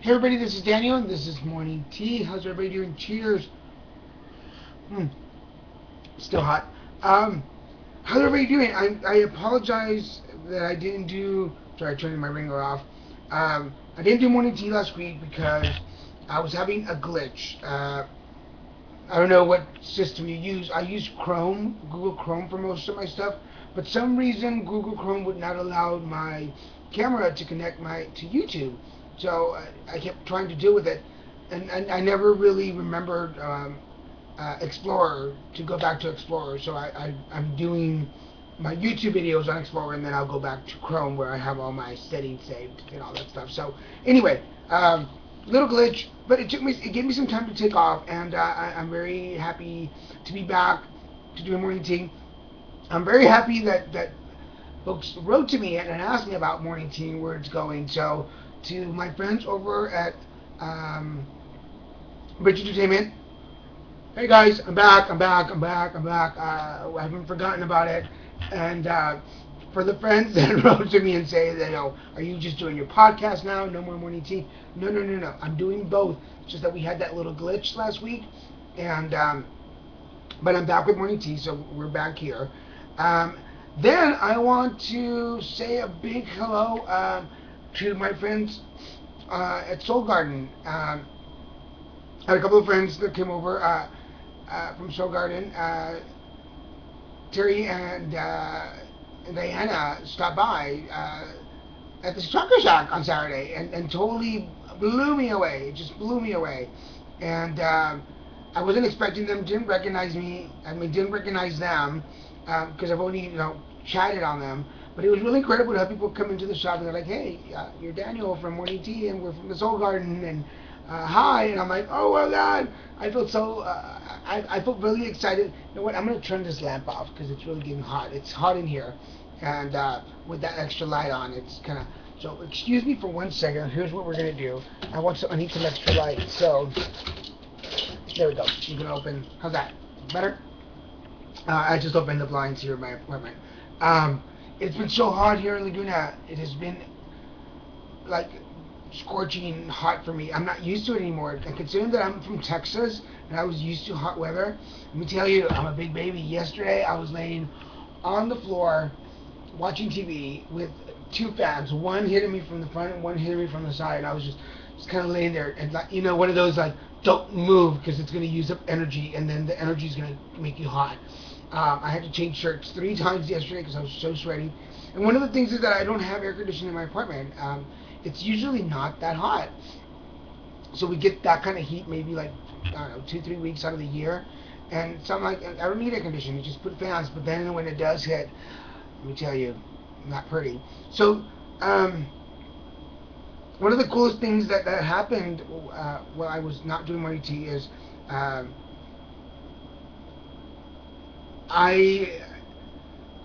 Hey everybody, this is Daniel and this is Morning Tea. How's everybody doing? Cheers. Hmm, still hot. How's everybody doing? I apologize that I didn't do. Sorry, turning my ringer off. I didn't do Morning Tea last week because I was having a glitch. I don't know what system you use. I use Chrome, Google Chrome for most of my stuff, but some reason Google Chrome would not allow my camera to connect to YouTube. So I kept trying to deal with it, and I never really remembered Explorer to go back to Explorer. So I'm doing my YouTube videos on Explorer, and then I'll go back to Chrome where I have all my settings saved and all that stuff. So anyway, little glitch, but it gave me some time to take off, and I'm very happy to be back to doing Morning Tea. I'm very happy that folks wrote to me and asked me about Morning Tea and where it's going. So to my friends over at Bridge Entertainment, hey guys, I'm back. I haven't forgotten about it. And for the friends that wrote to me and say that, are you just doing your podcast now? No more Morning Tea? No. I'm doing both. It's just that we had that little glitch last week, and but I'm back with Morning Tea, so we're back here. Then I want to say a big hello to my friends at Soul Garden. I had a couple of friends that came over from Soul Garden. Terry and Diana stopped by at the Chocolate Shack on Saturday and totally blew me away. It just blew me away. And I wasn't expecting them, didn't recognize me. Didn't recognize them because I've only, chatted on them. But it was really incredible to have people come into the shop and they're like, hey, you're Daniel from Morning Tea and we're from the Soul Garden and hi. And I'm like, oh my God. I felt so, I felt really excited. You know what, I'm going to turn this lamp off because it's really getting hot. It's hot in here. And with that extra light on, it's kind of, so excuse me for 1 second. Here's what we're going to do. I need some extra light. So, there we go. You can open, how's that? Better? I just opened the blinds here in my apartment. It's been so hot here in Laguna. It has been like scorching hot for me. I'm not used to it anymore. And considering that I'm from Texas and I was used to hot weather, let me tell you, I'm a big baby. Yesterday I was laying on the floor watching TV with two fans, one hitting me from the front and one hitting me from the side. And I was just kind of laying there and like, one of those like, don't move because it's going to use up energy and then the energy is going to make you hot. I had to change shirts 3 times yesterday because I was so sweaty. And one of the things is that I don't have air conditioning in my apartment. It's usually not that hot. So we get that kind of heat maybe like, I don't know, 2-3 weeks out of the year. And so I'm like, I don't need air conditioning, just put fans. But then when it does hit, let me tell you, not pretty. So, one of the coolest things that happened while I was not doing Morning Tea is I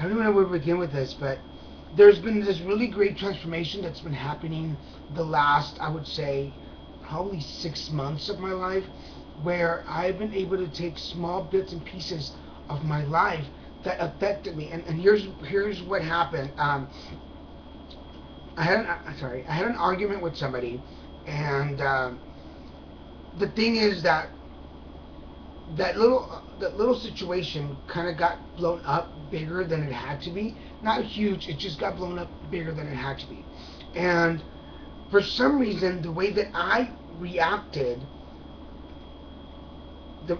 don't even know where to begin with this, but there's been this really great transformation that's been happening the last, I would say, probably 6 months of my life, where I've been able to take small bits and pieces of my life that affected me. And here's what happened. I had an argument with somebody, and the thing is that little situation kind of got blown up bigger than it had to be. Not huge, it just got blown up bigger than it had to be. And for some reason, the way that I reacted,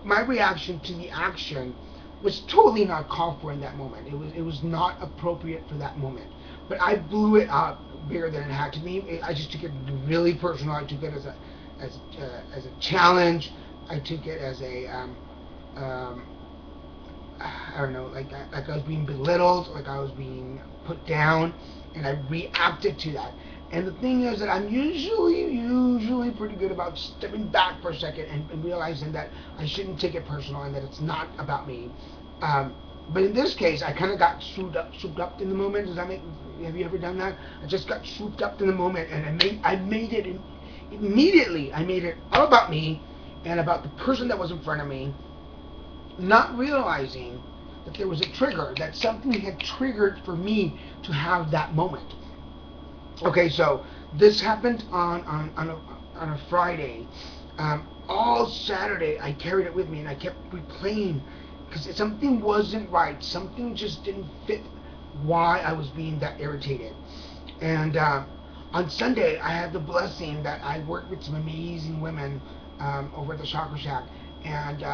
my reaction to the action was totally not called for in that moment. It was not appropriate for that moment. But I blew it up bigger than it had to be. I just took it really personal. I took it as a challenge. I took it as a I don't know, like I was being belittled, like I was being put down, and I reacted to that. And the thing is that I'm usually pretty good about stepping back for a second and realizing that I shouldn't take it personal and that it's not about me. But in this case, I kind of got swooped up in the moment. Have you ever done that? I just got swooped up in the moment, and I made it immediately. I made it all about me and about the person that was in front of me, not realizing that there was a trigger, that something had triggered for me to have that moment. Okay, so this happened on on a Friday. All Saturday I carried it with me and I kept replaying because something wasn't right. Something just didn't fit why I was being that irritated. And on Sunday, I had the blessing that I worked with some amazing women over at the Chakra Shack. And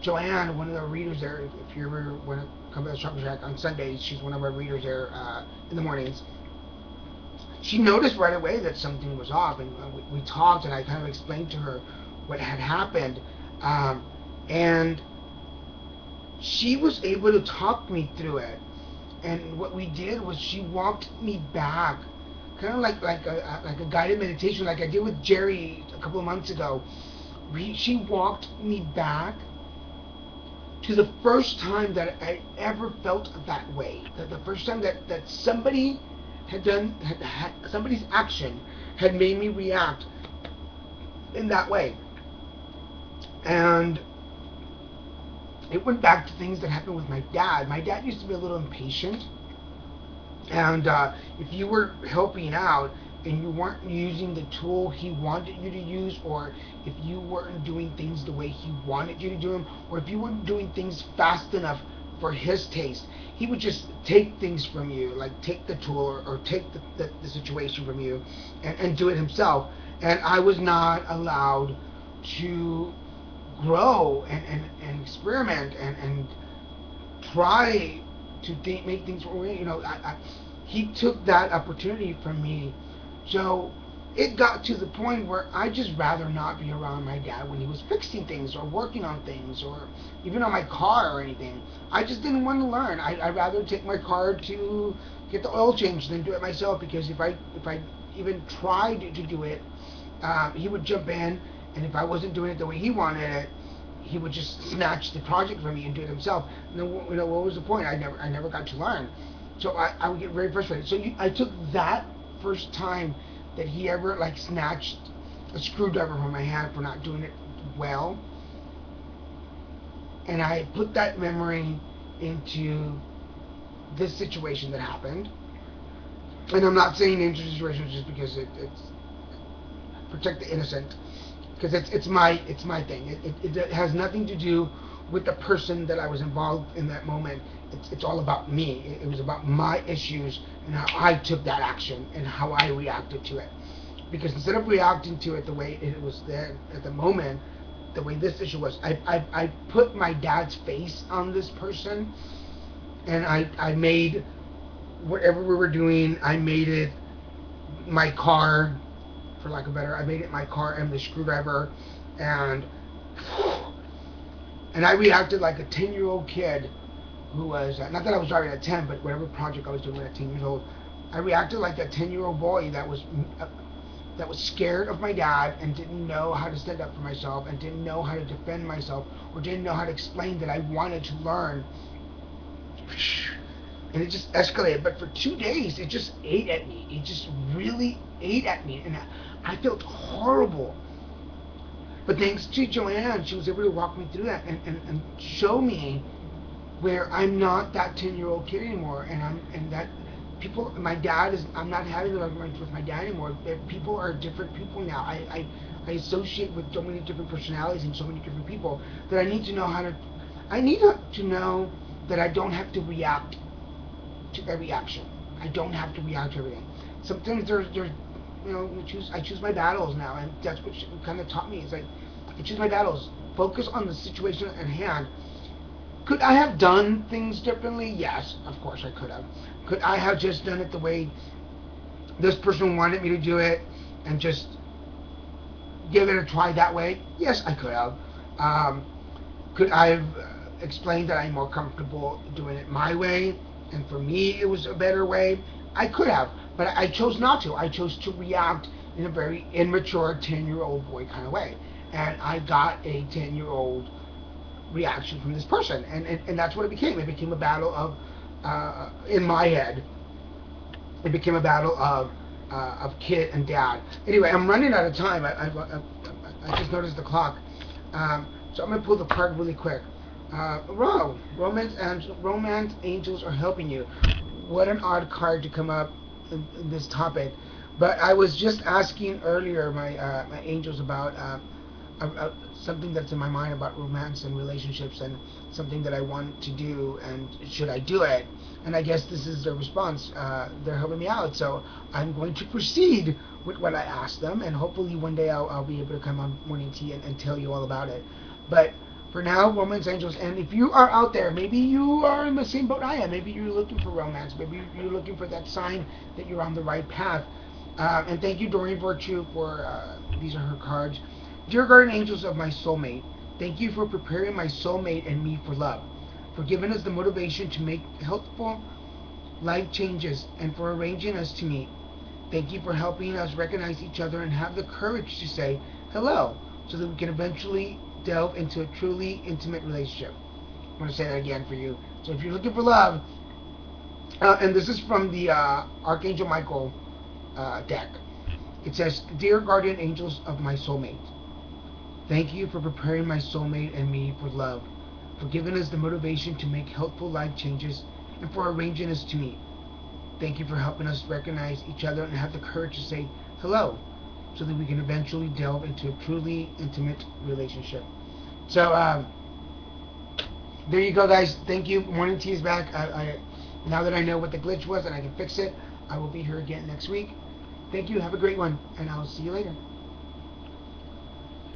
Joanne, one of the readers there, if you ever want to come to the Chakra Shack on Sundays, she's one of our readers there in the mornings. She noticed right away that something was off, and we talked, and I kind of explained to her what had happened. And she was able to talk me through it. And what we did was she walked me back, kind of like a guided meditation, like I did with Jerry a couple of months ago. She walked me back to the first time that I ever felt that way. The first time that somebody had done, somebody's action had made me react in that way. And it went back to things that happened with my dad. My dad used to be a little impatient. And if you were helping out and you weren't using the tool he wanted you to use, or if you weren't doing things the way he wanted you to do them, or if you weren't doing things fast enough for his taste, he would just take things from you, like take the tool or take the situation from you and do it himself. And I was not allowed to grow and experiment and try to make things, he took that opportunity from me. So it got to the point where I just rather not be around my dad when he was fixing things or working on things or even on my car or anything. I just didn't want to learn. I'd rather take my car to get the oil changed than do it myself, because if I even tried to do it, he would jump in, and if I wasn't doing it the way he wanted it, he would just snatch the project from me and do it himself. And then, what was the point? I never got to learn. So I would get very frustrated. So I took that first time that he ever snatched a screwdriver from my hand for not doing it well, and I put that memory into this situation that happened. And I'm not saying into situations just because it's protect the innocent, because it's my thing. It has nothing to do with the person that I was involved in that moment. It's all about me. It was about my issues and how I took that action and how I reacted to it. Because instead of reacting to it the way it was there at the moment, the way this issue was, I put my dad's face on this person, and I made whatever we were doing, I made it my car, for lack of better, I made it my car and the screwdriver, and I reacted like a 10-year-old kid who was, not that I was driving at 10, but whatever project I was doing at 10 years old, I reacted like a 10-year-old boy that was scared of my dad and didn't know how to stand up for myself and didn't know how to defend myself or didn't know how to explain that I wanted to learn. And it just escalated. But for 2 days, it just ate at me. It just really ate at me. And I felt horrible. But thanks to Joanne, she was able to walk me through that and show me where I'm not that 10-year-old kid anymore. And that people, I'm not having an argument with my dad anymore. People are different people now. I associate with so many different personalities and so many different people that I need to know that I don't have to react to every action. I don't have to react to everything. Sometimes there's I choose my battles now, and that's what she kind of taught me. It's like, I choose my battles. Focus on the situation at hand. Could I have done things differently? Yes, of course I could have. Could I have just done it the way this person wanted me to do it and just give it a try that way? Yes, I could have. Could I have explained that I'm more comfortable doing it my way, and for me it was a better way? I could have, but I chose not to. I chose to react in a very immature 10-year-old boy kind of way. And I got a 10-year-old reaction from this person. And that's what it became. It became a battle of, in my head, it became a battle of kid and dad. Anyway, I'm running out of time. I just noticed the clock. So I'm going to pull the card really quick. Romance angels are helping you. What an odd card to come up in this topic. But I was just asking earlier my angels about something that's in my mind about romance and relationships, and something that I want to do, and should I do it? And I guess this is their response. They're helping me out, so I'm going to proceed with what I asked them, and hopefully one day I'll be able to come on Morning Tea and tell you all about it. But for now, romance angels, and if you are out there, maybe you are in the same boat I am. Maybe you're looking for romance. Maybe you're looking for that sign that you're on the right path. And thank you, Doreen Virtue, for these are her cards. Dear guardian angels of my soulmate, thank you for preparing my soulmate and me for love, for giving us the motivation to make helpful life changes, and for arranging us to meet. Thank you for helping us recognize each other and have the courage to say hello, so that we can eventually delve into a truly intimate relationship. I'm going to say that again for you. So if you're looking for love, and this is from the Archangel Michael deck. It says, Dear guardian angels of my soulmate, thank you for preparing my soulmate and me for love, for giving us the motivation to make helpful life changes, and for arranging us to meet. Thank you for helping us recognize each other and have the courage to say hello, so that we can eventually delve into a truly intimate relationship. So, there you go, guys. Thank you. Morning Tea is back. Now that I know what the glitch was and I can fix it, I will be here again next week. Thank you. Have a great one, and I'll see you later.